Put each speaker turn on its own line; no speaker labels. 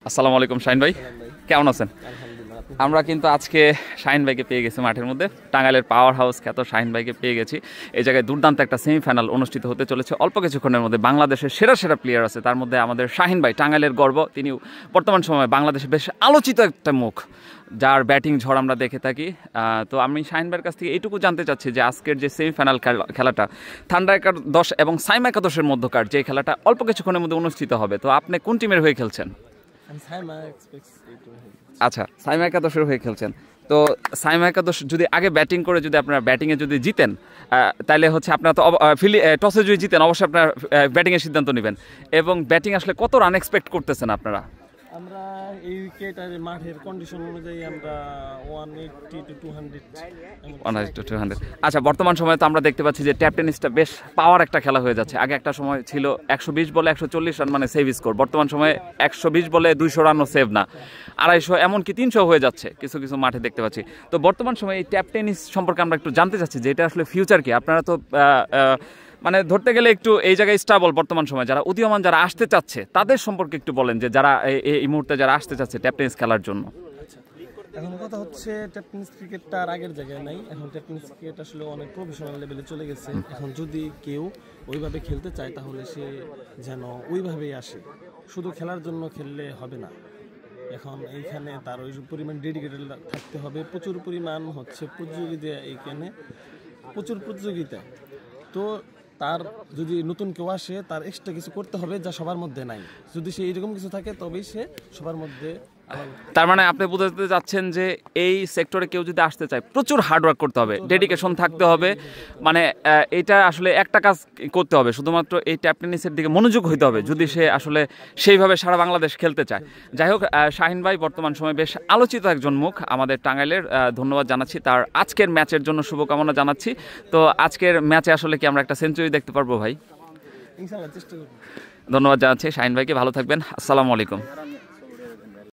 আসসালামু আলাইকুম শাহিন ভাই, কেমন আছেন? আমরা কিন্তু আজকে শাহিন ভাইকে পেয়ে গেছি মাঠের মধ্যে। টাঙ্গাইলের পাওয়ার হাউস খ্যাত শাহিন ভাইকে পেয়ে গেছি। এই জায়গায় দুর্দান্ত একটা সেমিফাইনাল অনুষ্ঠিত হতে চলেছে অল্প কিছুক্ষণের মধ্যে। বাংলাদেশের সেরা সেরা প্লেয়ার আছে, তার মধ্যে আমাদের শাহিন ভাই টাঙ্গাইলের গর্ব। তিনি বর্তমান সময়ে বাংলাদেশে বেশ আলোচিত একটা মুখ, যার ব্যাটিং ঝড় আমরা দেখে থাকি। তো আমি শাহিন ভাইয়ের কাছ থেকে এইটুকু জানতে চাচ্ছি যে আজকের যে সেমিফাইনাল খেলাটা থান্ডার একাদশ এবং সাইম একাদশের মধ্যকার যে খেলাটা অল্প কিছুক্ষণের মধ্যে অনুষ্ঠিত হবে, তো আপনি কোন টিমের হয়ে খেলছেন? আচ্ছা, সাইমা একাদশের হয়ে খেলছেন। তো সাইমা একাদশ যদি আগে ব্যাটিং করে যদি আপনারা ব্যাটিংয়ে যদি জিতেন, তাহলে হচ্ছে আপনারা তো টসে যদি জিতেন অবশ্যই আপনারা ব্যাটিংয়ের সিদ্ধান্ত নেবেন। এবং ব্যাটিং আসলে কত রান এক্সপেক্ট করতেছেন আপনারা?
আমরা এই উইকেট আর মাঠের কন্ডিশন অনুযায়ী আমরা 180 to 200
100 to 200। আচ্ছা, বর্তমান সময়ে তো আমরা দেখতে পাচ্ছি যে ট্যাপ টেনিসটা বেশ পাওয়ার একটা খেলা হয়ে যাচ্ছে। আগে একটা সময় ছিল 120 বলে 140 রান মানে সেভ স্কোর, বর্তমান সময়ে 120 বলে 200 রানও সেভ না, 250 এমনকি 300 হয়ে যাচ্ছে কিছু কিছু মাঠে দেখতে পাচ্ছি। তো বর্তমান সময়ে এই ট্যাপ টেনিস সম্পর্কে আমরা একটু জানতে চাচ্ছি যে এটা আসলে ফিউচার কি? আপনারা তো মানে ধরতে গেলে একটু এই জায়গায় স্টাবল বর্তমান সময় যারা উদীয়মান যারা আসতে চাচ্ছে তাদের সম্পর্কে একটু বলেন, যে যারা এই মুহূর্তে যারা আসতে চাচ্ছে ট্যাপ টেনিস খেলার জন্য।
এখন কথা হচ্ছে ট্যাপ টেনিস ক্রিকেটটা আর আগের জায়গায় নাই। এখন ট্যাপ টেনিস ক্রিকেট আসলে অনেক প্রফেশনাল লেভেলে চলে গেছে। এখন যদি কেউ ওইভাবে খেলতে চায় তাহলে সে যেন ওইভাবেই আসে, শুধু খেলার জন্য খেললে হবে না। এখন এইখানে তার ওই পরিমাণ ডেডিকেটেড থাকতে হবে। প্রচুর পরিমাণ হচ্ছে প্রতিযোগিতা, এইখানে প্রচুর প্রতিযোগিতা। তো তার যদি নতুন কেউ আসে তার এক্সট্রা কিছু করতে হবে যা সবার মধ্যে নাই। যদি সে এইরকম কিছু থাকে তবেই সে সবার মধ্যে।
তার মানে আপনি বোঝাতে চাচ্ছেন যে এই সেক্টরে কেউ যদি আসতে চায় প্রচুর হার্ডওয়ার্ক করতে হবে, ডেডিকেশন থাকতে হবে। মানে এটা আসলে একটা কাজ করতে হবে, শুধুমাত্র এই ট্যাপ টেনিসের দিকে মনোযোগ হইতে হবে যদি সে আসলে সেইভাবে সারা বাংলাদেশ খেলতে চায়। যাই হোক, শাহিন ভাই বর্তমান সময়ে বেশ আলোচিত একজন মুখ আমাদের টাঙ্গাইলের। ধন্যবাদ জানাচ্ছি, তার আজকের ম্যাচের জন্য শুভকামনা জানাচ্ছি। তো আজকের ম্যাচে আসলে কি আমরা একটা সেঞ্চুরি দেখতে পারবো ভাই?
ইনশাআল্লাহ চেষ্টা করব।
ধন্যবাদ জানাচ্ছি শাহিন ভাইকে, ভালো থাকবেন। আসসালামু আলাইকুম।